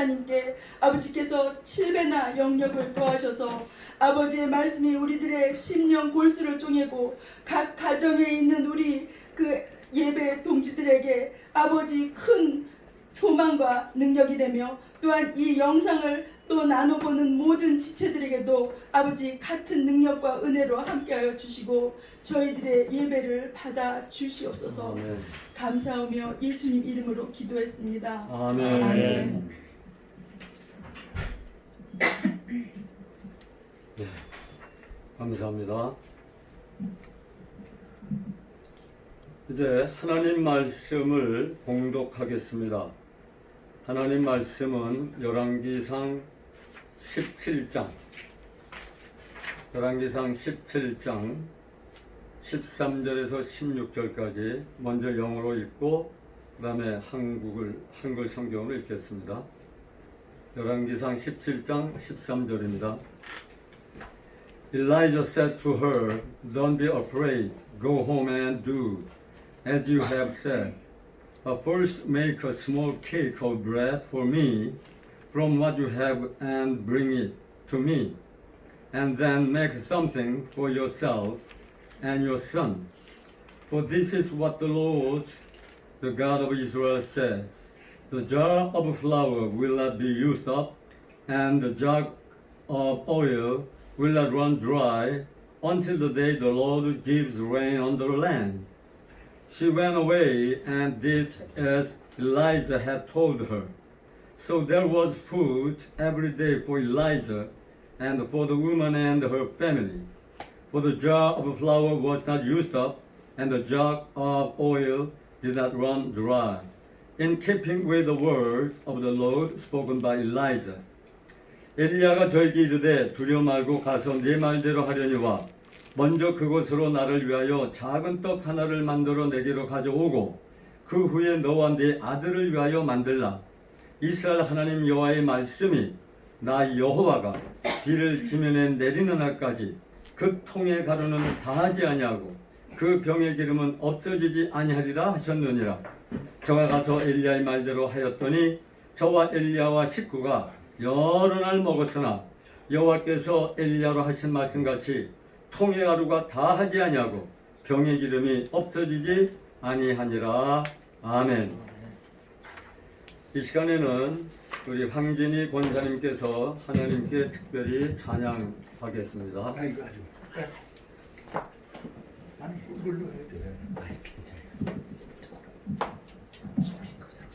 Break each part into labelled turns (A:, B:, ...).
A: 목사님께 아버지께서 7배나 영역을 더하셔서 아버지의 말씀이 우리들의 심령 골수를 쪼개고 각 가정에 있는 우리 그 예배 동지들에게 아버지 큰 소망과 능력이 되며 또한 이 영상을 또 나눠보는 모든 지체들에게도 아버지 같은 능력과 은혜로 함께하여 주시고 저희들의 예배를 받아 주시옵소서.
B: 아멘.
A: 감사하며 예수님 이름으로 기도했습니다.
B: 아멘.
A: 아멘.
B: 네, 감사합니다. 이제 하나님 말씀을 봉독하겠습니다. 하나님 말씀은 열왕기상 17장 17장 13절에서 16절까지 먼저 영어로 읽고 그 다음에 한글 성경으로 읽겠습니다. 열왕기상 17장 13절입니다. Elijah said to her, Don't be afraid, go home and do as you have said. But first make a small cake of bread for me from what you have and bring it to me. And then make something for yourself and your son. For this is what the Lord, the God of Israel says. The jar of flour will not be used up, and the jug of oil will not run dry until the day the Lord gives rain on the land. She went away and did as Elijah had told her. So there was food every day for Elijah and for the woman and her family. For the jar of flour was not used up, and the jug of oil did not run dry, in keeping with the words of the Lord spoken by Elijah. 엘리야가 저에게 이르되 두려워 말고 가서 네 말대로 하려니와 먼저 그곳으로 나를 위하여 작은 떡 하나를 만들어 내게로 가져오고 그 후에 너와 네 아들을 위하여 만들라. 이스라엘 하나님 여호와의 말씀이 나 여호와가 비를 지면에 내리는 날까지 그 통의 가루는 다하지 아니하고 그 병의 기름은 없어지지 아니하리라 하셨느니라. 저가 가서 엘리야의 말대로 하였더니 저와 엘리야와 식구가 여러 날 먹었으나 여호와께서 엘리야로 하신 말씀같이 통의 가루가 다하지 아니하고 병의 기름이 없어지지 아니하니라. 아멘. 이 시간에는 우리 황진희 권사님께서 하나님께 특별히 찬양하겠습니다.
C: 아이고 아주 아니 이걸로 해야 돼. 아이 괜찮아요. 소리 그대로.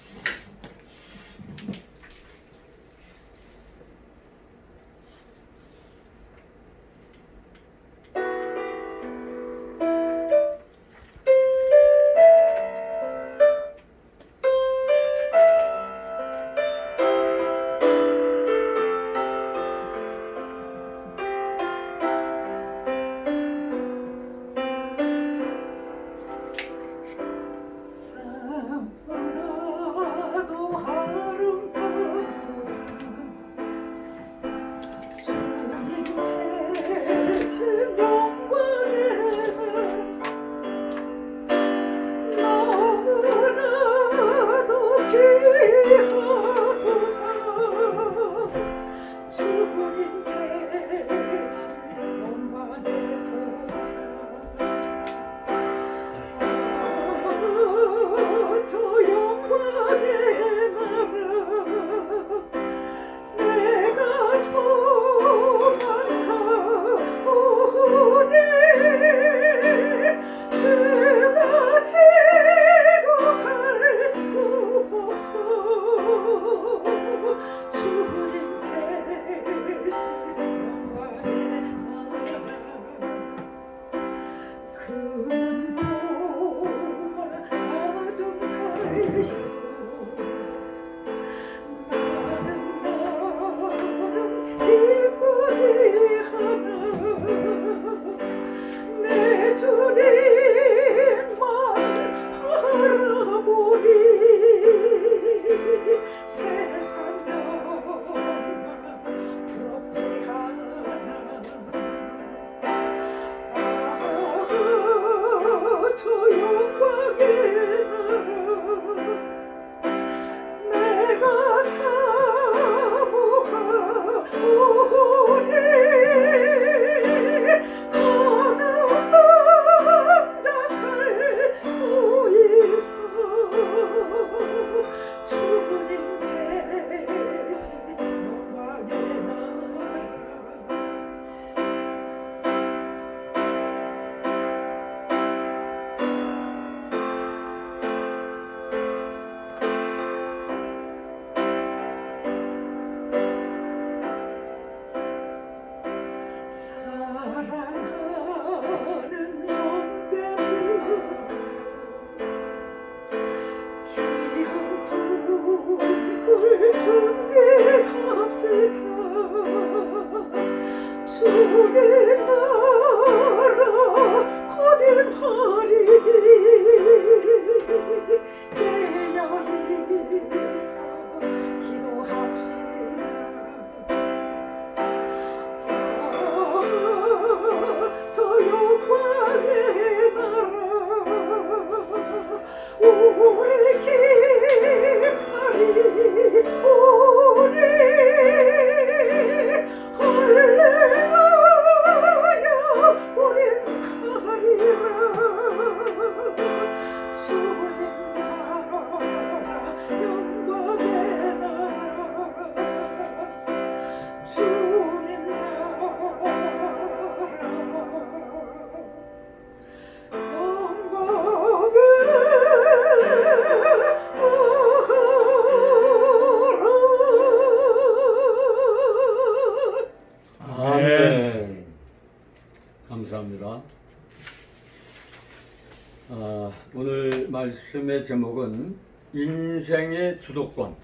B: 말씀의 제목은 인생의 주도권,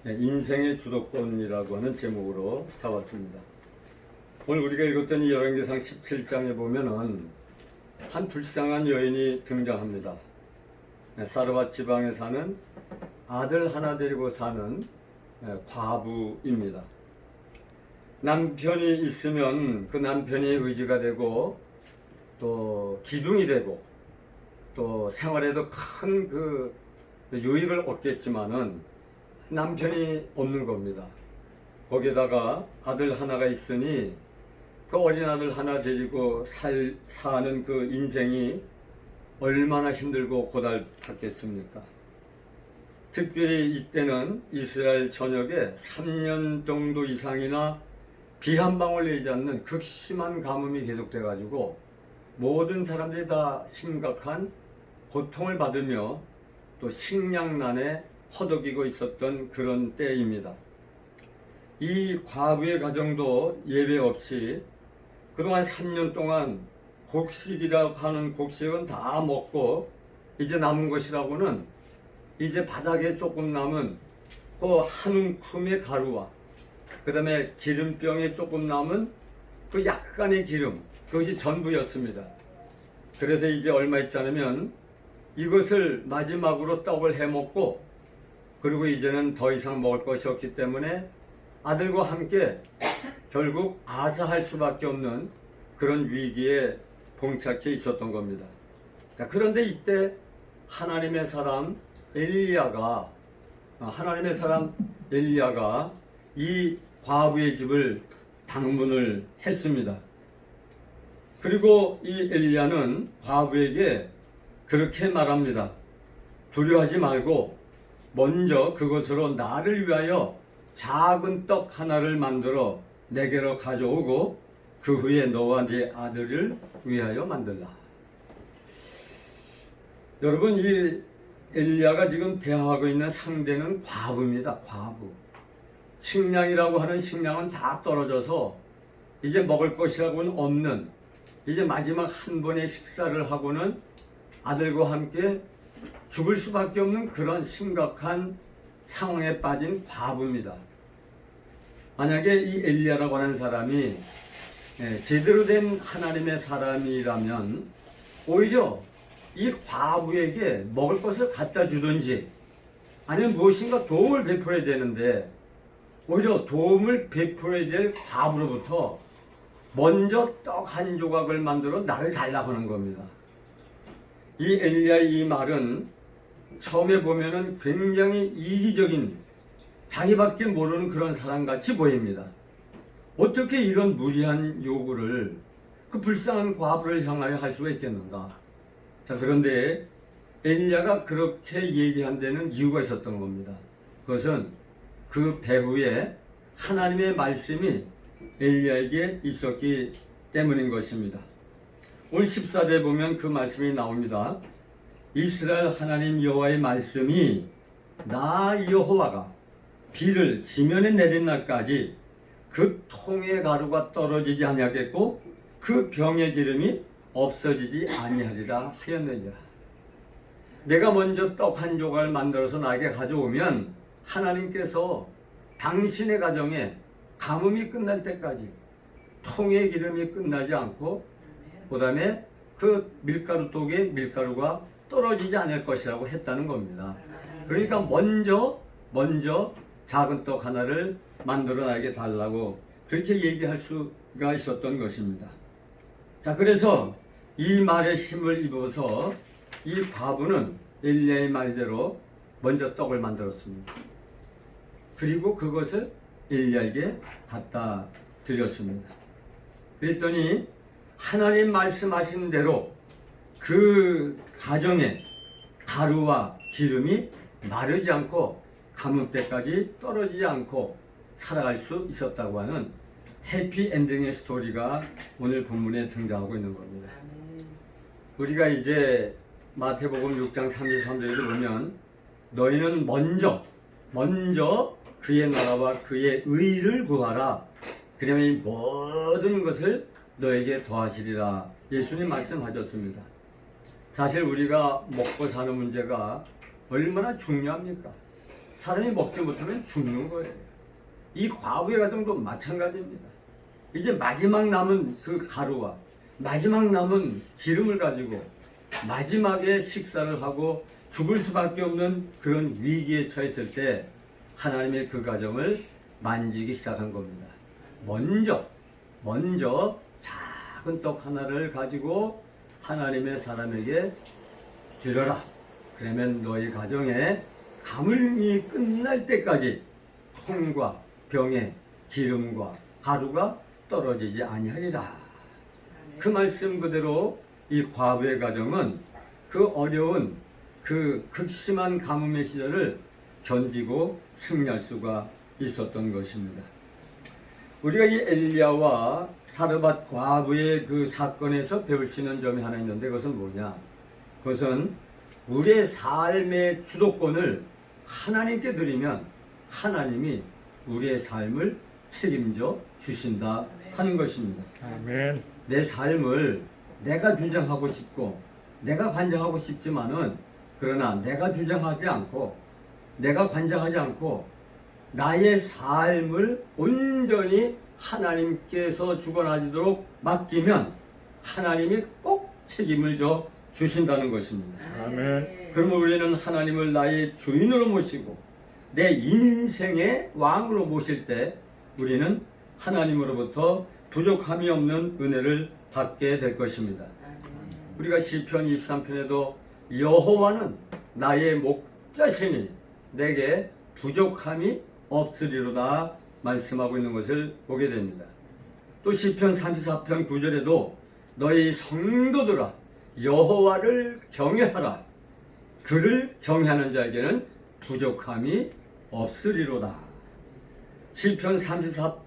B: 인생의 주도권이라고 하는 제목으로 잡았습니다. 오늘 우리가 읽었던 이 열왕기상 17장에 보면은 한 불쌍한 여인이 등장합니다. 사르밧 지방에 사는 아들 하나 데리고 사는 과부입니다. 남편이 있으면 그 남편이 의지가 되고 또 기둥이 되고 또 생활에도 큰 그 유익을 얻겠지만은 남편이 없는 겁니다. 거기다가 아들 하나가 있으니 그 어린 아들 하나 데리고 사는 그 인생이 얼마나 힘들고 고달팠겠습니까? 특별히 이때는 이스라엘 전역에 3년 정도 이상이나 비 한 방울 내리지 않는 극심한 가뭄이 계속돼 가지고 모든 사람들이 다 심각한 고통을 받으며 또 식량난에 허덕이고 있었던 그런 때입니다. 이 과부의 가정도 예외 없이 그동안 3년 동안 곡식이라고 하는 곡식은 다 먹고 이제 남은 것이라고는 이제 바닥에 조금 남은 그 한 움큼의 가루와 그 다음에 기름병에 조금 남은 그 약간의 기름, 그것이 전부였습니다. 그래서 이제 얼마 있지 않으면 이것을 마지막으로 떡을 해먹고 그리고 이제는 더 이상 먹을 것이 없기 때문에 아들과 함께 결국 아사할 수밖에 없는 그런 위기에 봉착해 있었던 겁니다. 자, 그런데 이때 하나님의 사람 엘리야가 이 과부의 집을 방문을 했습니다. 그리고 이 엘리야는 과부에게 그렇게 말합니다. 두려워하지 말고 먼저 그것으로 나를 위하여 작은 떡 하나를 만들어 내게로 가져오고 그 후에 너와 네 아들을 위하여 만들라. 여러분, 이 엘리야가 지금 대화하고 있는 상대는 과부입니다. 과부. 식량이라고 하는 식량은 다 떨어져서 이제 먹을 것이라고는 없는, 이제 마지막 한 번의 식사를 하고는 아들과 함께 죽을 수밖에 없는 그런 심각한 상황에 빠진 과부입니다. 만약에 이 엘리야라고 하는 사람이 제대로 된 하나님의 사람이라면 오히려 이 과부에게 먹을 것을 갖다 주든지 아니면 무엇인가 도움을 베풀어야 되는데 오히려 도움을 베풀어야 될 과부로부터 먼저 떡 한 조각을 만들어 나를 달라고 하는 겁니다. 이 엘리야의 이 말은 처음에 보면은 굉장히 이기적인, 자기밖에 모르는 그런 사람같이 보입니다. 어떻게 이런 무리한 요구를 그 불쌍한 과부를 향하여 할 수가 있겠는가? 자, 그런데 엘리야가 그렇게 얘기한 데는 이유가 있었던 겁니다. 그것은 그 배후에 하나님의 말씀이 엘리야에게 있었기 때문인 것입니다. 오늘 14절에 보면 그 말씀이 나옵니다. 이스라엘 하나님 여호와의 말씀이 나 여호와가 비를 지면에 내린 날까지 그 통의 가루가 떨어지지 아니하겠고 그 병의 기름이 없어지지 아니하리라 하였느니라. 내가 먼저 떡 한 조각을 만들어서 나에게 가져오면 하나님께서 당신의 가정에 가뭄이 끝날 때까지 통의 기름이 끝나지 않고 그 다음에 그 밀가루 독에 밀가루가 떨어지지 않을 것이라고 했다는 겁니다. 그러니까 먼저 작은 떡 하나를 만들어 나에게 달라고 그렇게 얘기할 수가 있었던 것입니다. 자, 그래서 이 말에 힘을 입어서 이 과부는 엘리야의 말대로 먼저 떡을 만들었습니다. 그리고 그것을 엘리야에게 갖다 드렸습니다. 그랬더니 하나님 말씀하신 대로 그 가정에 가루와 기름이 마르지 않고 가뭄 때까지 떨어지지 않고 살아갈 수 있었다고 하는 해피엔딩의 스토리가 오늘 본문에 등장하고 있는 겁니다. 우리가 이제 마태복음 6장 33절을 보면 너희는 먼저 그의 나라와 그의 의를 구하라. 그러면 이 모든 것을 너에게 더하시리라. 예수님 말씀하셨습니다. 사실 우리가 먹고 사는 문제가 얼마나 중요합니까? 사람이 먹지 못하면 죽는 거예요. 이 과부의 가정도 마찬가지입니다. 이제 마지막 남은 그 가루와 마지막 남은 기름을 가지고 마지막에 식사를 하고 죽을 수밖에 없는 그런 위기에 처했을 때 하나님의 그 가정을 만지기 시작한 겁니다. 먼저 작은 떡 하나를 가지고 하나님의 사람에게 드려라. 그러면 너희 가정에 가물이 끝날 때까지 통과 병에 기름과 가루가 떨어지지 아니하리라. 그 말씀 그대로 이 과부의 가정은 그 어려운 그 극심한 가뭄의 시절을 견디고 승리할 수가 있었던 것입니다. 우리가 이 엘리야와 사르밧 과부의 그 사건에서 배울 수 있는 점이 하나 있는데 그것은 뭐냐? 그것은 우리의 삶의 주도권을 하나님께 드리면 하나님이 우리의 삶을 책임져 주신다 하는 것입니다.
D: 아멘.
B: 내 삶을 내가 주장하고 싶고 내가 관장하고 싶지만은 그러나 내가 주장하지 않고 내가 관장하지 않고 나의 삶을 온전히 하나님께서 주관하시도록 맡기면 하나님이 꼭 책임을 져 주신다는 것입니다.
D: 아멘.
B: 그러면 우리는 하나님을 나의 주인으로 모시고 내 인생의 왕으로 모실 때 우리는 하나님으로부터 부족함이 없는 은혜를 받게 될 것입니다. 우리가 시편 23편에도 여호와는 나의 목자시니 내게 부족함이 없으리로다 말씀하고 있는 것을 보게 됩니다. 또 시편 34편 9절에도 너희 성도들아 여호와를 경외하라. 그를 경외하는 자에게는 부족함이 없으리로다. 시편 34편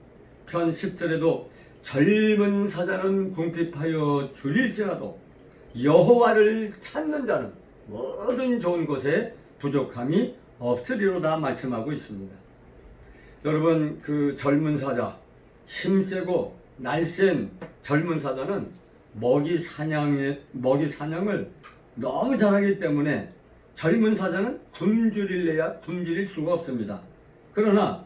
B: 10절에도 젊은 사자는 궁핍하여 줄일지라도 여호와를 찾는 자는 모든 좋은 것에 부족함이 없으리로다 말씀하고 있습니다. 여러분 그 젊은 사자 힘세고 날쌘 젊은 사자는 먹이 사냥을 너무 잘하기 때문에 젊은 사자는 굶주릴 수가 없습니다. 그러나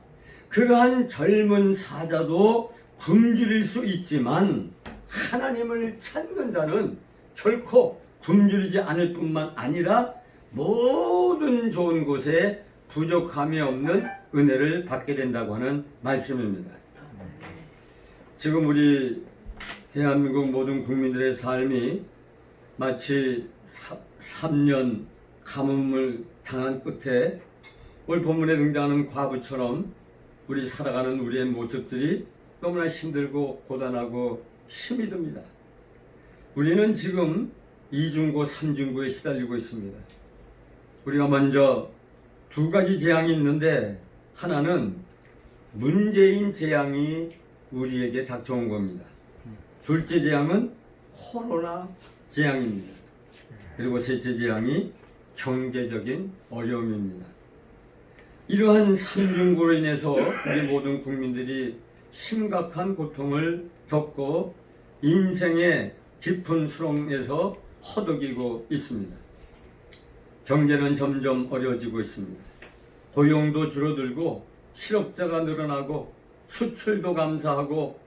B: 그러한 젊은 사자도 굶주릴 수 있지만 하나님을 찾는 자는 결코 굶주리지 않을 뿐만 아니라 모든 좋은 곳에 부족함이 없는 은혜를 받게 된다고 하는 말씀입니다. 지금 우리 대한민국 모든 국민들의 삶이 마치 3년 가뭄을 당한 끝에 오늘 본문에 등장하는 과부처럼 우리 살아가는 우리의 모습들이 너무나 힘들고 고단하고 힘이 듭니다. 우리는 지금 이중고, 삼중고에 시달리고 있습니다. 우리가 먼저 두 가지 재앙이 있는데 하나는 문재인 재앙이 우리에게 닥쳐온 겁니다. 둘째 재앙은 코로나 재앙입니다. 그리고 셋째 재앙이 경제적인 어려움입니다. 이러한 삼중고로 인해서 우리 모든 국민들이 심각한 고통을 겪고 인생의 깊은 수렁에서 허덕이고 있습니다. 경제는 점점 어려워지고 있습니다. 고용도 줄어들고 실업자가 늘어나고 수출도 감소하고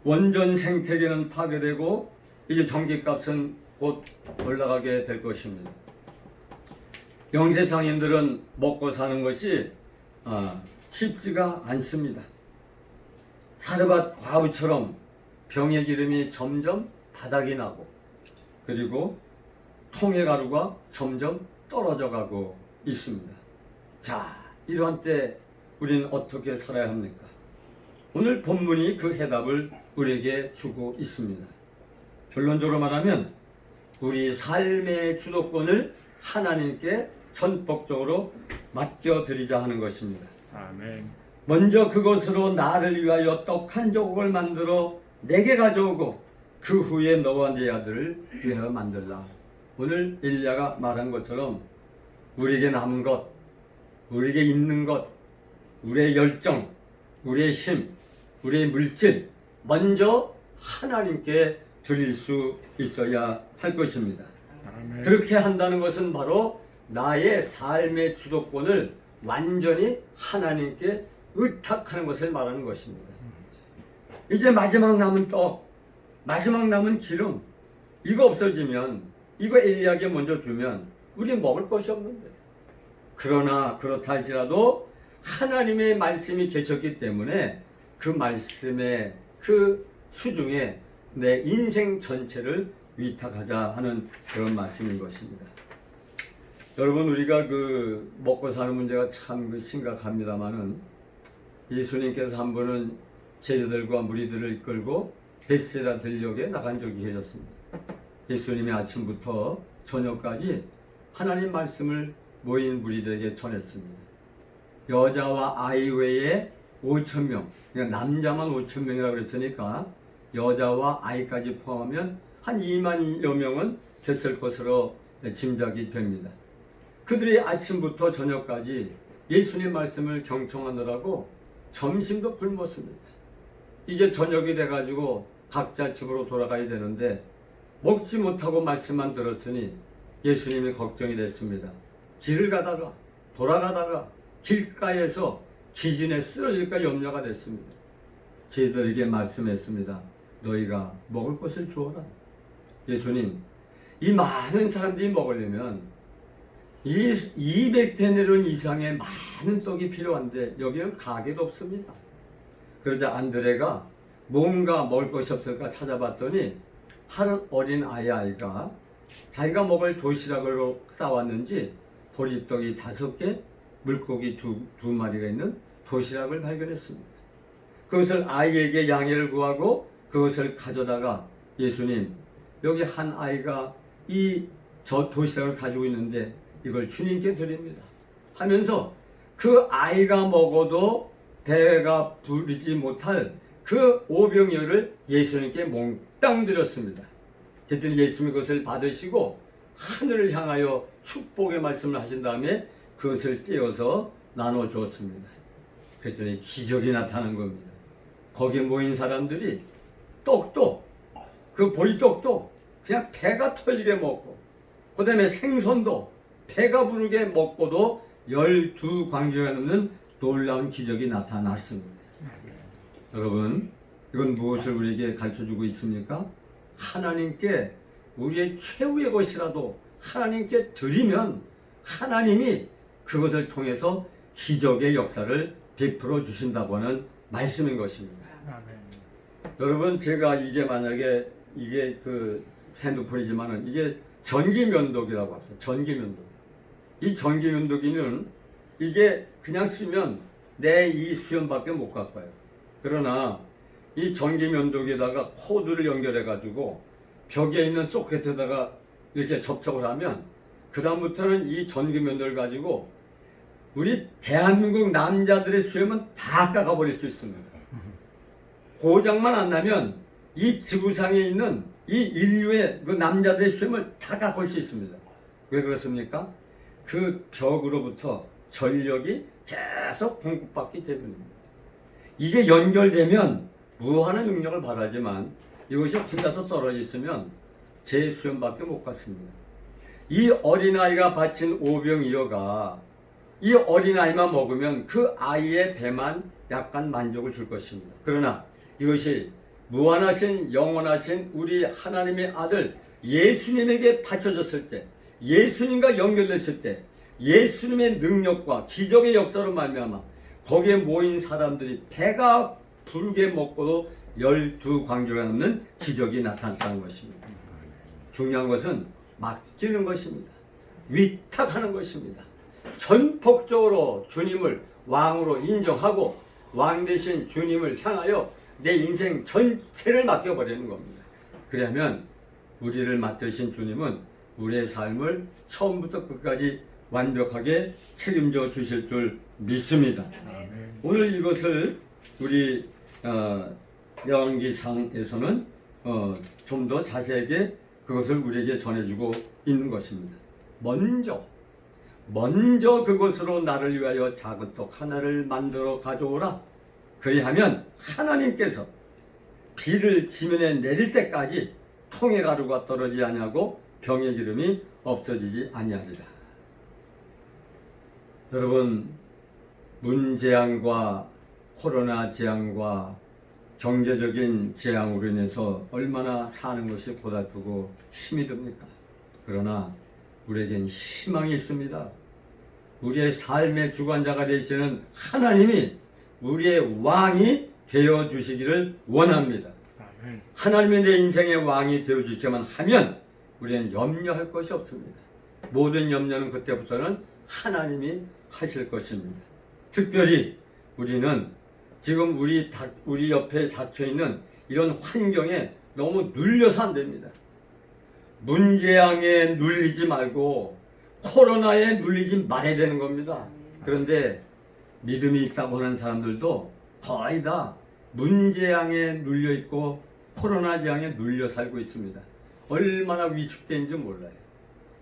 B: 원전 생태계는 파괴되고 이제 전기값은 곧 올라가게 될 것입니다. 영세상인들은 먹고 사는 것이 쉽지가 않습니다. 사르밧 과부처럼 병의 기름이 점점 바닥이 나고 그리고 통의 가루가 점점 떨어져 가고 있습니다. 자, 이러한 때 우리는 어떻게 살아야 합니까? 오늘 본문이 그 해답을 우리에게 주고 있습니다. 결론적으로 말하면 우리 삶의 주도권을 하나님께 전폭적으로 맡겨드리자 하는 것입니다.
D: 아멘.
B: 먼저 그것으로 나를 위하여 떡 한 조각을 만들어 내게 가져오고 그 후에 너와 네 아들을 위하여 만들라. 오늘 엘리야가 말한 것처럼 우리에게 남은 것, 우리에게 있는 것, 우리의 열정, 우리의 힘, 우리의 물질 먼저 하나님께 드릴 수 있어야 할 것입니다.
C: 아멘.
B: 그렇게 한다는 것은 바로 나의 삶의 주도권을 완전히 하나님께 의탁하는 것을 말하는 것입니다. 이제 마지막 남은 떡, 마지막 남은 기름, 이거 없어지면, 이거 엘리야에게 먼저 주면 우리 먹을 것이 없는데. 그러나 그렇다 할지라도 하나님의 말씀이 계셨기 때문에 그 말씀의 그 수중에 내 인생 전체를 위탁하자 하는 그런 말씀인 것입니다. 여러분, 우리가 그 먹고 사는 문제가 참 심각합니다만은 예수님께서 한 번은 제자들과 무리들을 이끌고 베세다 들녘에 나간 적이 계셨습니다. 예수님이 아침부터 저녁까지 하나님 말씀을 모인 무리들에게 전했습니다. 여자와 아이 외에 5,000명, 그러니까 남자만 5,000명이라고 그랬으니까 여자와 아이까지 포함하면 한 2만여 명은 됐을 것으로 짐작이 됩니다. 그들이 아침부터 저녁까지 예수님 말씀을 경청하느라고 점심도 굶었습니다. 이제 저녁이 돼가지고 각자 집으로 돌아가야 되는데 먹지 못하고 말씀만 들었으니 예수님이 걱정이 됐습니다. 길을 가다가 돌아가다가 길가에서 기진에 쓰러질까 염려가 됐습니다. 제자들에게 말씀했습니다. 너희가 먹을 것을 주어라. 예수님, 이 많은 사람들이 먹으려면 이 200데나리온 이상의 많은 떡이 필요한데 여기는 가게도 없습니다. 그러자 안드레가 뭔가 먹을 것이 없을까 찾아봤더니 한 어린 아이가 자기가 먹을 도시락으로 싸왔는지 보리떡이 5개, 물고기 두 마리가 있는 도시락을 발견했습니다. 그것을 아이에게 양해를 구하고 그것을 가져다가 예수님, 여기 한 아이가 저 도시락을 가지고 있는데 이걸 주님께 드립니다 하면서 그 아이가 먹어도 배가 부르지 못할 그 오병이어를 예수님께 몽땅 드렸습니다. 그랬더니 예수님이 그것을 받으시고 하늘을 향하여 축복의 말씀을 하신 다음에 그것을 떼어서 나눠 주었습니다. 그랬더니 기적이 나타난 겁니다. 거기에 모인 사람들이 떡도, 그 보리떡도 그냥 배가 터지게 먹고, 그 다음에 생선도 배가 부르게 먹고도 12광주가 넘는 놀라운 기적이 나타났습니다. 여러분, 이건 무엇을 우리에게 가르쳐주고 있습니까? 하나님께 우리의 최후의 것이라도 하나님께 드리면 하나님이 그것을 통해서 기적의 역사를 베풀어 주신다고 하는 말씀인 것입니다.
C: 아멘.
B: 여러분, 제가 이게 만약에 이게 그 핸드폰이지만은 이게 전기면도기라고 합니다. 전기면도기. 이 전기면도기는 이게 그냥 쓰면 내 이 수염밖에 못 갖고요. 그러나 이 전기면도기에다가 코드를 연결해 가지고 벽에 있는 소켓에다가 이렇게 접촉을 하면 그 다음부터는 이 전기면도를 가지고 우리 대한민국 남자들의 수염은 다 깎아버릴 수 있습니다. 고장만 안 나면 이 지구상에 있는 이 인류의 그 남자들의 수염을 다 깎을 수 있습니다. 왜 그렇습니까? 그 벽으로부터 전력이 계속 공급받기 때문입니다. 이게 연결되면 무한한 능력을 발하지만 이것이 혼자서 떨어져 있으면 제 수염밖에 못 갖습니다. 이 어린아이가 바친 오병이어가 이 어린아이만 먹으면 그 아이의 배만 약간 만족을 줄 것입니다. 그러나 이것이 무한하신 영원하신 우리 하나님의 아들 예수님에게 바쳐졌을 때, 예수님과 연결됐을 때 예수님의 능력과 기적의 역사로 말미암아 거기에 모인 사람들이 배가 부르게 먹고도 12광주가 넘는 기적이 나타났다는 것입니다. 중요한 것은 맡기는 것입니다. 위탁하는 것입니다. 전폭적으로 주님을 왕으로 인정하고 왕 대신 주님을 향하여 내 인생 전체를 맡겨버리는 겁니다. 그러면 우리를 맡으신 주님은 우리의 삶을 처음부터 끝까지 완벽하게 책임져 주실 줄 믿습니다.
C: 아멘.
B: 오늘 이것을 우리 열왕기상에서는 좀 더 자세하게 그것을 우리에게 전해주고 있는 것입니다. 먼저 그것으로 나를 위하여 작은 떡 하나를 만들어 가져오라. 그리하면 하나님께서 비를 지면에 내릴 때까지 통의 가루가 떨어지지 아니하고 병의 기름이 없어지지 아니하리라. 여러분, 문재앙과 코로나 재앙과 경제적인 재앙으로 인해서 얼마나 사는 것이 고달프고 힘이 듭니까? 그러나 우리에겐 희망이 있습니다. 우리의 삶의 주관자가 되시는 하나님이 우리의 왕이 되어 주시기를 원합니다.
C: 아멘.
B: 하나님이 내 인생의 왕이 되어 주시기만 하면 우리는 염려할 것이 없습니다. 모든 염려는 그때부터는 하나님이 하실 것입니다. 특별히 우리는 지금 우리 옆에 닥쳐 있는 이런 환경에 너무 눌려서 안 됩니다. 문재앙에 눌리지 말고 코로나에 눌리지 말아야 되는 겁니다. 그런데 믿음이 있다고 하는 사람들도 거의 다 문재앙에 눌려 있고 코로나 재앙에 눌려 살고 있습니다. 얼마나 위축된지 몰라요.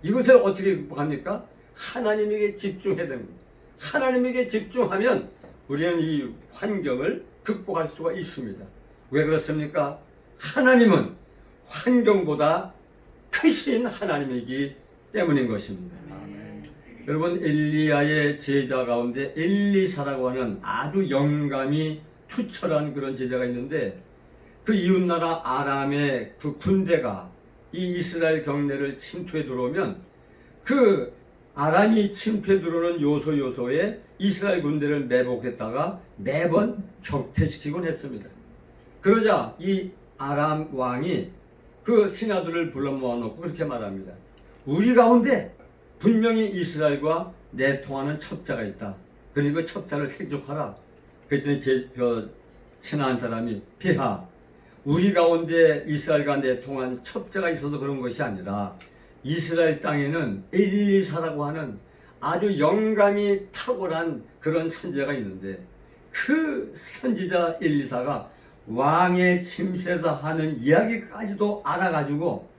B: 이것을 어떻게 극복합니까? 하나님에게 집중해야 됩니다. 하나님에게 집중하면 우리는 이 환경을 극복할 수가 있습니다. 왜 그렇습니까? 하나님은 환경보다 크신 하나님이기 때문인 것입니다.
C: 아멘.
B: 여러분, 엘리야의 제자 가운데 엘리사라고 하는 아주 영감이 투철한 그런 제자가 있는데, 그 이웃나라 아람의 그 군대가 이 이스라엘 경내를 침투해 들어오면 그 아람이 침투해 들어오는 요소에 이스라엘 군대를 매복했다가 매번 격퇴시키곤 했습니다. 그러자 이 아람 왕이 그 신하들을 불러 모아놓고 그렇게 말합니다. 우리 가운데 분명히 이스라엘과 내통하는 첩자가 있다. 그리고 그 첩자를 세족하라. 그랬더니 신하 한 사람이, 폐하, 우리 가운데 이스라엘과 내통한 첩자가 있어서 그런 것이 아니라 이스라엘 땅에는 엘리사라고 하는 아주 영감이 탁월한 그런 선지자가 있는데, 그 선지자 엘리사가 왕의 침실에서 하는 이야기까지도 알아가지고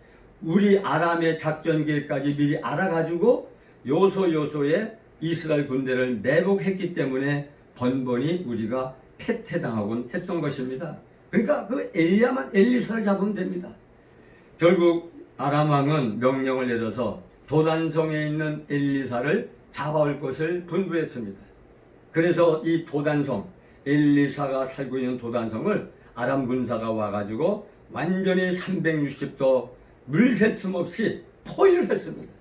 B: 우리 아람의 작전 계획까지 미리 알아가지고 요소에 이스라엘 군대를 매복했기 때문에 번번이 우리가 패퇴당하곤 했던 것입니다. 그러니까 그 엘리사를 잡으면 됩니다. 결국 아람 왕은 명령을 내려서 도단성에 있는 엘리사를 잡아올 것을 분부했습니다. 그래서 이 도단성, 엘리사가 살고 있는 도단성을 아람 군사가 와가지고 완전히 360도 물새 틈 없이 포위를 했습니다.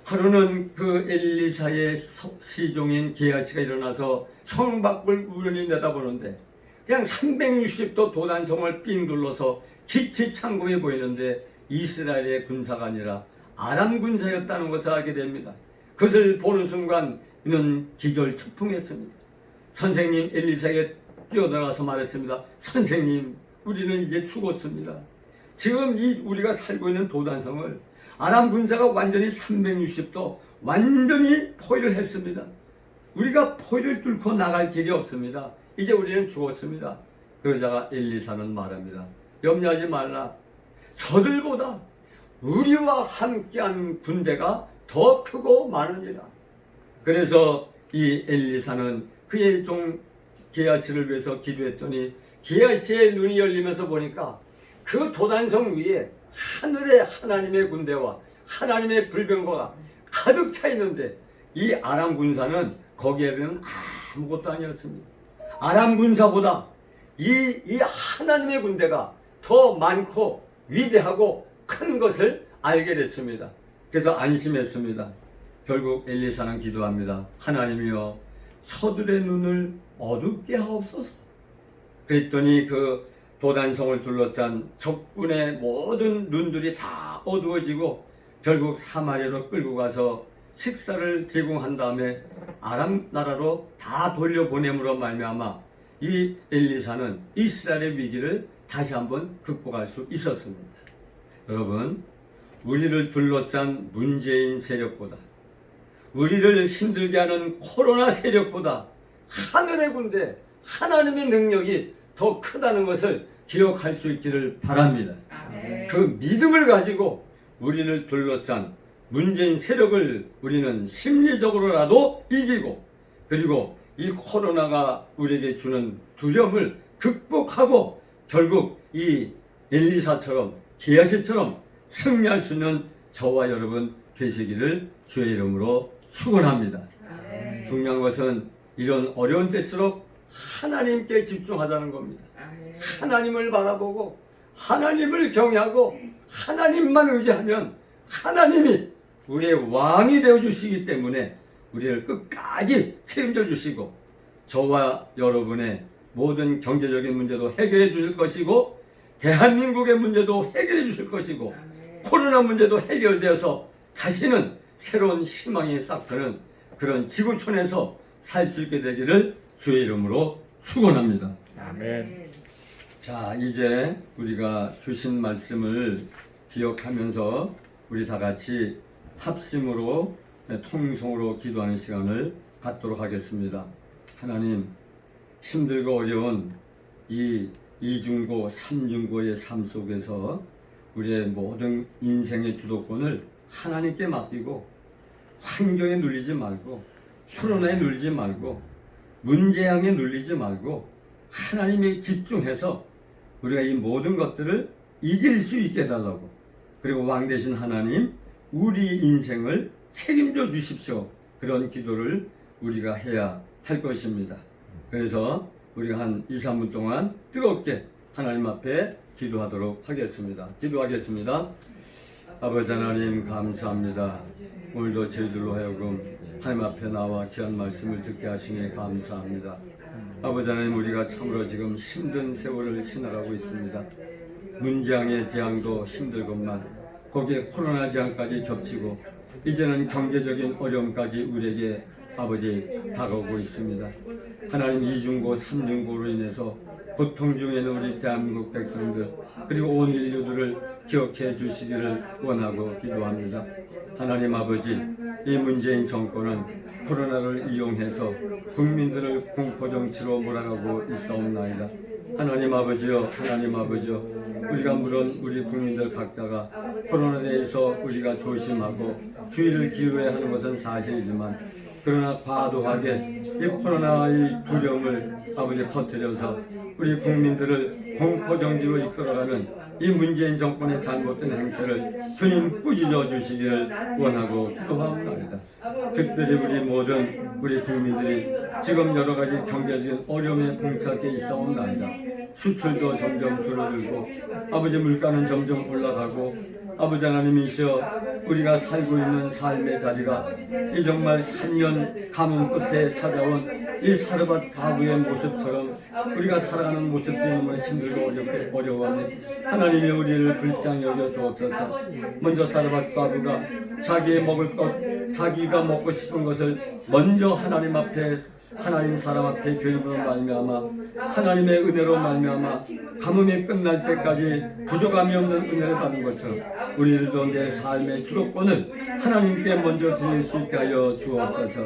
B: 하루는 그 엘리사의 시종인 게하시가 일어나서 성 밖을 우연히 내다보는데 그냥 360도 도단성을 삥 둘러서 기치 창공해 보이는데 이스라엘의 군사가 아니라 아람 군사였다는 것을 알게 됩니다. 그것을 보는 순간 이는 기절초풍했습니다. 선생님, 엘리사에게 뛰어들어가서 말했습니다. 선생님, 우리는 이제 죽었습니다. 지금 우리가 살고 있는 도단성을 아람 군사가 완전히 360도 완전히 포위를 했습니다. 우리가 포위를 뚫고 나갈 길이 없습니다. 이제 우리는 죽었습니다. 그러자가 엘리사는 말합니다. 염려하지 말라. 저들보다 우리와 함께한 군대가 더 크고 많으니라. 그래서 이 엘리사는 그의 종 게하시를 위해서 기도했더니 게하시의 눈이 열리면서 보니까 그 도단성 위에 하늘의 하나님의 군대와 하나님의 불병거가 가득 차 있는데 이 아람 군사는 거기에 비하면 아무것도 아니었습니다. 아람 군사보다 이 하나님의 군대가 더 많고 위대하고 큰 것을 알게 됐습니다. 그래서 안심했습니다. 결국 엘리사는 기도합니다. 하나님이여, 저들의 눈을 어둡게 하옵소서. 그랬더니 그 도단성을 둘러싼 적군의 모든 눈들이 다 어두워지고 결국 사마리아로 끌고 가서 식사를 제공한 다음에 아람 나라로 다 돌려보냄으로 말미암아 이 엘리사는 이스라엘의 위기를 다시 한번 극복할 수 있었습니다. 여러분, 우리를 둘러싼 문재인 세력보다, 우리를 힘들게 하는 코로나 세력보다 하늘의 군대, 하나님의 능력이 더 크다는 것을 기억할 수 있기를 바랍니다.
A: 아멘.
B: 그 믿음을 가지고 우리를 둘러싼 문재인 세력을 우리는 심리적으로라도 이기고, 그리고 이 코로나가 우리에게 주는 두려움을 극복하고 결국 이 엘리사처럼 게하시처럼 승리할 수 있는 저와 여러분 되시기를 주의 이름으로 축원합니다.
D: 아멘.
B: 중요한 것은 이런 어려운 때일수록 하나님께 집중하자는 겁니다.
D: 아멘.
B: 하나님을 바라보고 하나님을 경외하고 하나님만 의지하면 하나님이 우리의 왕이 되어 주시기 때문에 우리를 끝까지 책임져 주시고 저와 여러분의 모든 경제적인 문제도 해결해 주실 것이고 대한민국의 문제도 해결해 주실 것이고
D: 아멘.
B: 코로나 문제도 해결되어서 다시는 새로운 희망이 싹트는 그런 지구촌에서 살 수 있게 되기를 주의 이름으로 축원합니다.
D: 아멘.
B: 자, 이제 우리가 주신 말씀을 기억하면서 우리 다 같이 합심으로 통성으로 기도하는 시간을 갖도록 하겠습니다. 하나님, 힘들고 어려운 이 이중고, 삼중고의 삶 속에서 우리의 모든 인생의 주도권을 하나님께 맡기고 환경에 눌리지 말고 코로나에 눌리지 말고 문제양에 눌리지 말고 하나님에 집중해서 우리가 이 모든 것들을 이길 수 있게 해달라고, 그리고 왕 되신 하나님 우리 인생을 책임져 주십시오. 그런 기도를 우리가 해야 할 것입니다. 그래서 우리가 한 2, 3분 동안 뜨겁게 하나님 앞에 기도하도록 하겠습니다. 기도하겠습니다. 아버지 하나님 감사합니다. 오늘도 저희들로 하여금 하나님 앞에 나와 귀한 말씀을 듣게 하시니 감사합니다. 아버지 하나님, 우리가 참으로 지금 힘든 세월을 지나가고 있습니다. 문재앙의 재앙도 힘들건만 거기에 코로나 재앙까지 겹치고 이제는 경제적인 어려움까지 우리에게 아버지 다가오고 있습니다. 하나님, 이중고 삼중고로 인해서 고통 중에 있는 우리 대한민국 백성들 그리고 온 인류들을 기억해 주시기를 원하고 기도합니다. 하나님 아버지, 이 문재인 정권은 코로나를 이용해서 국민들을 공포정치로 몰아가고 있사옵나이다. 하나님 아버지여, 하나님 아버지여, 우리가 물론 우리 국민들 각자가 코로나에 대해서 우리가 조심하고 주의를 기울여야 하는 것은 사실이지만, 그러나 과도하게 이 코로나의 두려움을 아버지 퍼뜨려서 우리 국민들을 공포정치로 이끌어가는 이 문재인 정권의 잘못된 행태를 주님 꾸짖어 주시기를 원하고 기도하옵나이다. 특별히 우리 모든 우리 국민들이 지금 여러 가지 경제적인 어려움에 봉착해 있사옵나이다. 수출도 점점 줄어들고 아버지 물가는 점점 올라가고 아버지 하나님이시여, 우리가 살고 있는 삶의 자리가 이 정말 3년 가뭄 끝에 찾아온 이 사르밧 과부의 모습처럼 우리가 살아가는 모습들이 너무 힘들고 어려워하니 하나님이 우리를 불쌍히 여겨 주옵소서. 먼저 사르밧 과부가 자기의 먹을 것, 자기가 먹고 싶은 것을 먼저 하나님 앞에, 하나님 사람 앞에 드림으로 말미암아 하나님의 은혜로 말미암아 가뭄이 끝날 때까지 부족함이 없는 은혜를 받은 것처럼 우리들도 내 삶의 주도권을 하나님께 먼저 드릴 수 있게 하여 주옵소서.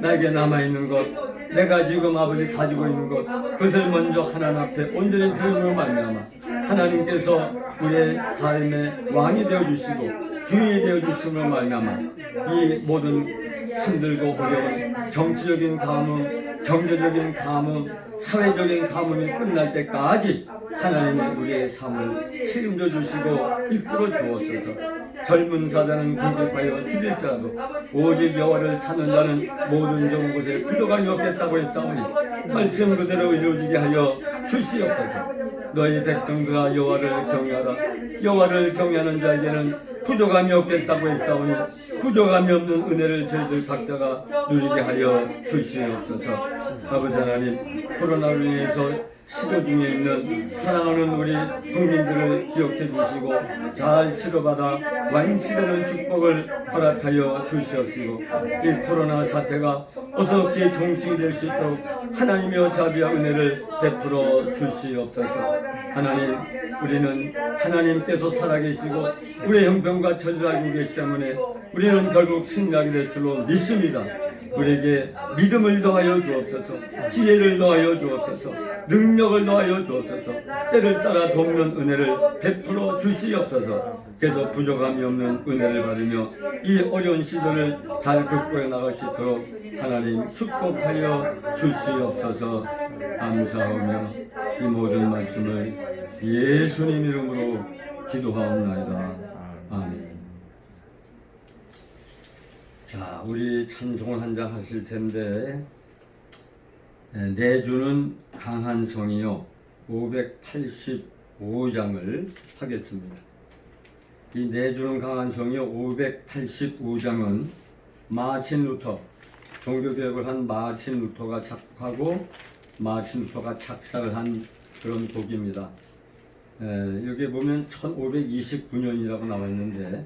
B: 나에게 남아있는 것, 내가 지금 아버지 가지고 있는 것, 그것을 먼저 하나님 앞에 온전히 드림으로 말미암아 하나님께서 우리의 삶의 왕이 되어주시고 주인이 되어주심으로 말미암아 이 모든 힘들고 어려운 정치적인 가뭄, 경제적인 가뭄, 사회적인 가뭄이 끝날 때까지 하나님은 우리의 삶을 책임져 주시고 이끌어 주옵소서. 젊은 사자는 공격하여 죽일지라도 오직 여호와를 찾는 자는 모든 좋은 곳에 부족함이 없겠다고 했사오니 말씀 그대로 이루어지게 하여 주시옵소서. 너희 백성들아 여호와를 경외하라. 여호와를 경외하는 자에게는 부족함이 없겠다고 했사오니 부족함이 없는 은혜를 저희들 각자가 누리게 하여 주시옵소서. 아버지 하나님, 코로나로 인해서 시도 중에 있는 사랑하는 우리 국민들을 기억해 주시고 잘 치료받아 완치되는 축복을 허락하여 주시옵시고 이 코로나 사태가 어떻게 종식이 될 수 있도록 하나님의 자비와 은혜를 베풀어 주시옵소서. 하나님, 우리는 하나님께서 살아계시고 우리의 형편과 처지를 알고 계시기 때문에 우리는 결국 승리하게 될 줄로 믿습니다. 우리에게 믿음을 더하여 주옵소서. 지혜를 더하여 주옵소서. 능력을 더하여 주옵소서. 때를 따라 돕는 은혜를 베풀어 주시옵소서. 그래서 부족함이 없는 은혜를 받으며 이 어려운 시절을 잘 극복해 나갈 수 있도록 하나님 축복하여 주시옵소서. 감사하며 이 모든 말씀을 예수님 이름으로 기도하옵나이다. 아멘. 자, 우리 찬송을 한 장 하실 텐데, 내주는 강한 성이요 585장을 하겠습니다. 이 내주는 강한 성이요 585장은 마틴 루터, 종교개혁을 한 마틴 루터가 작곡하고 마틴 루터가 작사를 한 그런 곡입니다. 여기 보면 1529년이라고 나와 있는데,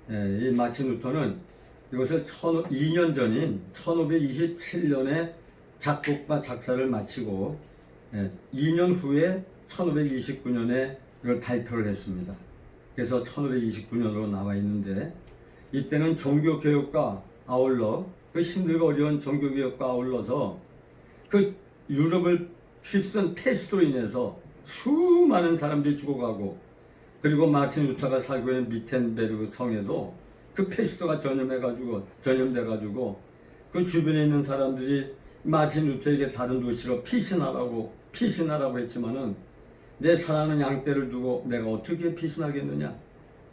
B: 이 마틴 루터는 이것을 2년 전인 1527년에 작곡과 작사를 마치고 2년 후에 1529년에 이걸 발표를 했습니다. 그래서 1529년으로 나와 있는데, 이때는 종교개혁과 아울러 그 힘들고 어려운 종교개혁과 아울러서 그 유럽을 휩쓴 패스트로 인해서 수많은 사람들이 죽어가고, 그리고 마틴 루터가 살고 있는 미텐베르그 성에도 그 패스트가 전염돼가지고 그 주변에 있는 사람들이 마틴 루터에게 다른 도시로 피신하라고 했지만은, 내 사랑하는 양떼를 두고 내가 어떻게 피신하겠느냐,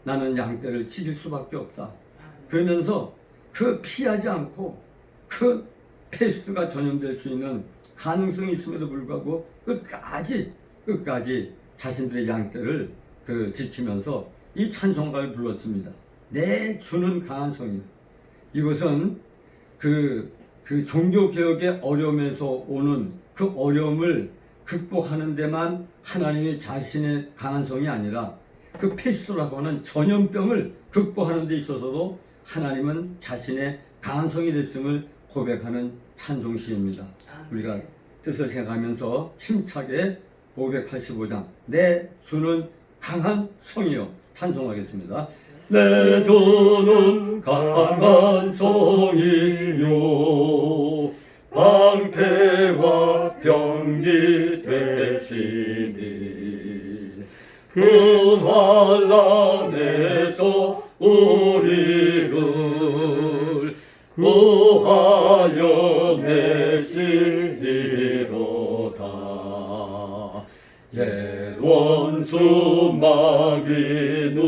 B: 나는 양떼를 지킬 수밖에 없다 그러면서 그 피하지 않고 그 패스트가 전염될 수 있는 가능성이 있음에도 불구하고 끝까지 자신들의 양떼를 지키면서 이 찬송가를 불렀습니다. 내 주는 강한 성이요. 이것은 그 종교개혁의 어려움에서 오는 그 어려움을 극복하는 데만 하나님이 자신의 강한 성이 아니라 그 패스트라고 하는 전염병을 극복하는 데 있어서도 하나님은 자신의 강한 성이 됐음을 고백하는 찬송시입니다. 우리가 뜻을 생각하면서 힘차게 585장 내 주는 강한 성이요 찬송하겠습니다. 내 주는 강한 성이요 방패와 병기 되시니 그 환난에서 우리를 구하여 내시리로다. 옛 원수 마귀는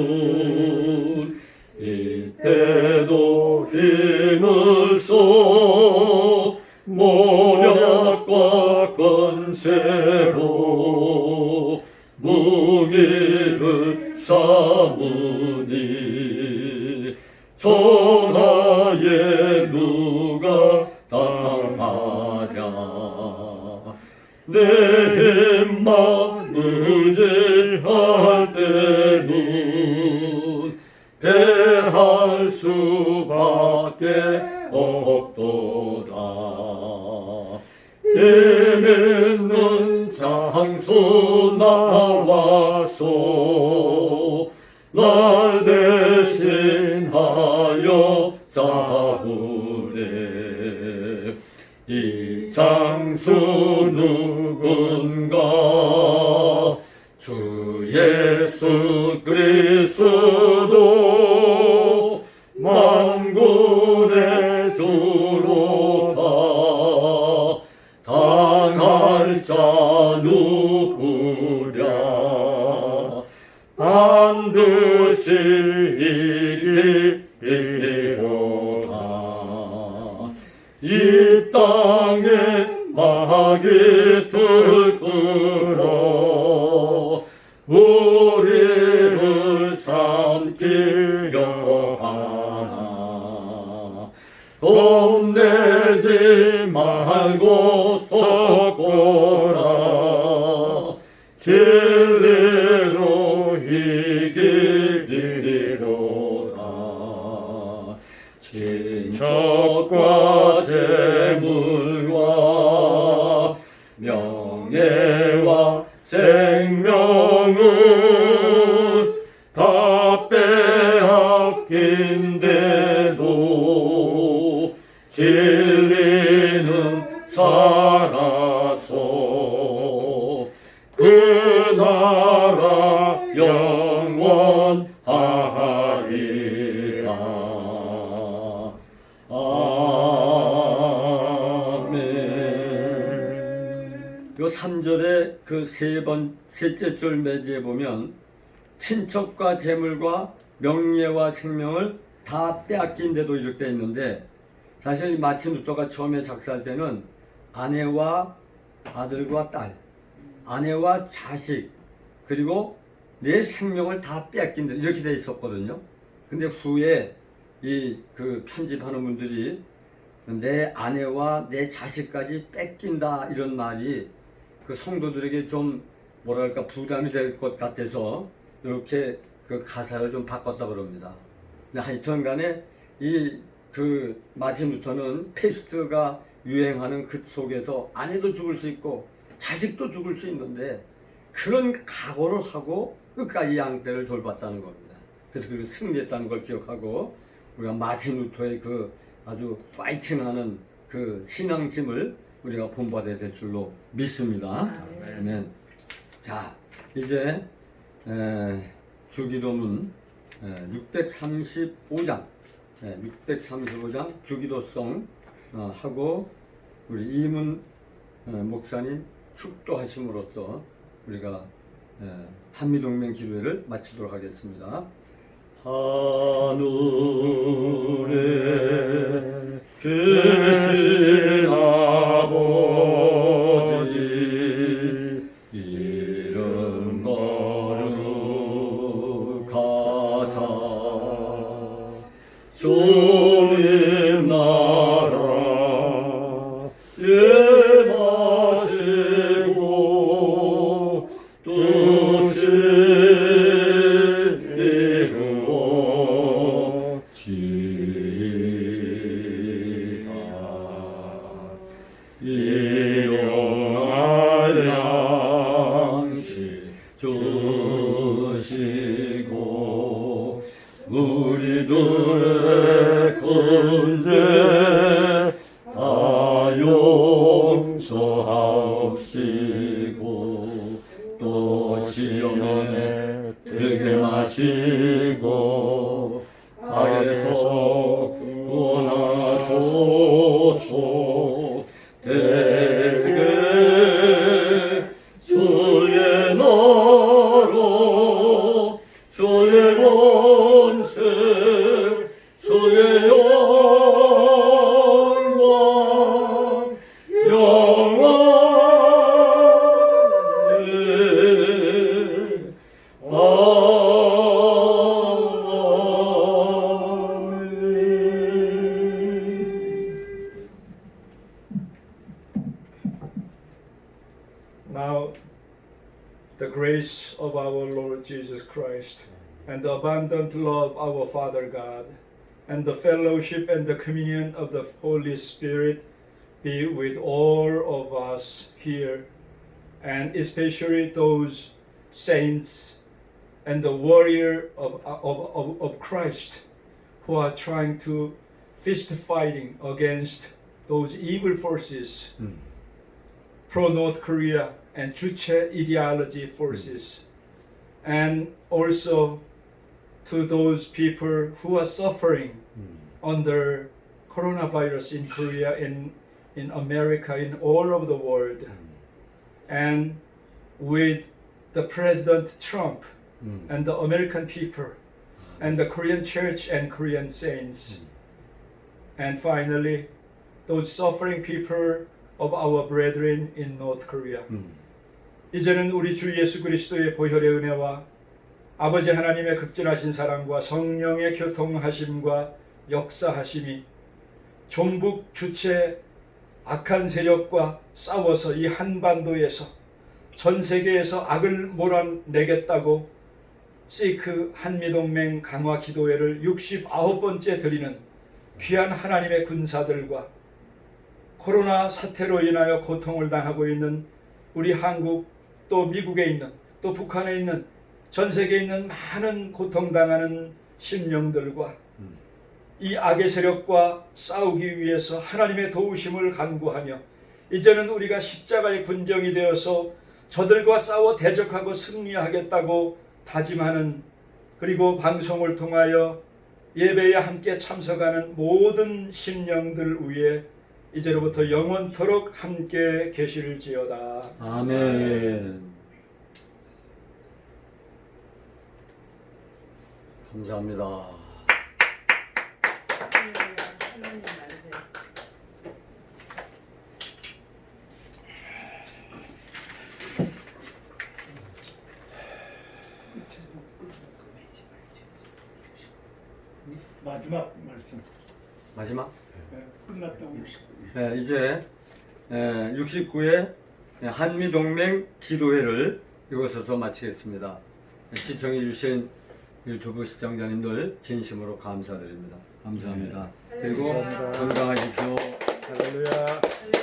B: 이때도 힘을 써 모략과 권세로 무기를 삼으니 전하에 누가 당하랴. 내 힘만 의지할 때는 패할 수밖에 없도다. 힘 있는 장수 나와서 날 대신하여 싸우네. 이 장수 누군가 주 예수 그리스도 만군의 주로다. 당할 자 누구랴. 반드시 이기리로다. 이 땅에 마귀 들끓어 우리를 삼키려 하나. 겁내지 말고 서거라. 진리로 이기리로다. 친척과 재물과 명예와 생명을 다 빼앗긴데도 진리는 살아서 그 나라 영원하리라. 아멘. 요 3절에 그 셋째 줄 매지에 보면 친척과 재물과 명예와 생명을 다 빼앗긴 데도 이렇게 돼 있는데 사실 이 마틴 루터가 처음에 작사할 때는 아내와 아들과 딸, 아내와 자식, 그리고 내 생명을 다 빼앗긴 데 이렇게 돼 있었거든요. 근데 후에 이 그 편집하는 분들이 내 아내와 내 자식까지 뺏긴다 이런 말이 그 성도들에게 좀 뭐랄까 부담이 될 것 같아서 이렇게 그 가사를 좀 바꿨다 그럽니다. 근데 하여튼 간에 이 그 마틴 루터는 패스트가 유행하는 그 속에서 아내도 죽을 수 있고 자식도 죽을 수 있는데 그런 각오를 하고 끝까지 양떼를 돌봤다는 겁니다. 그래서 그 승리했다는 걸 기억하고 우리가 마틴 루터의 그 아주 파이팅하는 그 신앙심을 우리가 본받아야 될 줄로 믿습니다. 아멘. 자, 이제 주기도문 635장 635장 주기도송 하고 우리 이문 목사님 축도하심으로써 우리가 한미동맹 기도회를 마치도록 하겠습니다. 하늘에 계신 아버지 이름 거룩하사 주님 나라 임하시고 뜻이 이루어지이다. 일용할 양식 주시고 우리들의 근죄 다 용서하옵시고 또 시험에 들게 마시고 악에서 구원하소서. 대개 주의 나라 주의 권세 주의 영광 영원히
D: Now, the grace of our Lord Jesus Christ and the abundant love of our Father God and the fellowship and the communion of the Holy Spirit be with all of us here, and especially those saints and the warrior of Christ who are trying to fist fighting against those evil forces, pro-North Korea and Juche ideology forces, and also to those people who are suffering under coronavirus in Korea, in America, in all over the world, and with the President Trump and the American people and the Korean church and Korean saints, and finally those suffering people of our brethren in North Korea. 이제는 우리 주 예수 그리스도의 보혈의 은혜와 아버지 하나님의 극진하신 사랑과 성령의 교통하심과 역사하심이 종북 주체 악한 세력과 싸워서 이 한반도에서 전 세계에서 악을 몰아내겠다고 시크 한미동맹 강화 기도회를 69번째 드리는 귀한 하나님의 군사들과 코로나 사태로 인하여 고통을 당하고 있는 우리 한국 또 미국에 있는 또 북한에 있는 전 세계에 있는 많은 고통당하는 심령들과 이 악의 세력과 싸우기 위해서 하나님의 도우심을 간구하며 이제는 우리가 십자가의 군병이 되어서 저들과 싸워 대적하고 승리하겠다고 다짐하는, 그리고 방송을 통하여 예배에 함께 참석하는 모든 심령들 위에 이제로부터 영원토록 함께 계실지어다.
B: 아멘. 감사합니다.
C: 마지막 말씀.
B: 마지막.
C: 끝났다고.
B: 네, 이제 69회 한미동맹 기도회를 이곳에서 마치겠습니다. 시청해 주신 유튜브 시청자님들 진심으로 감사드립니다. 감사합니다. 그리고
D: 감사합니다.
B: 건강하십시오.
D: 할렐루야.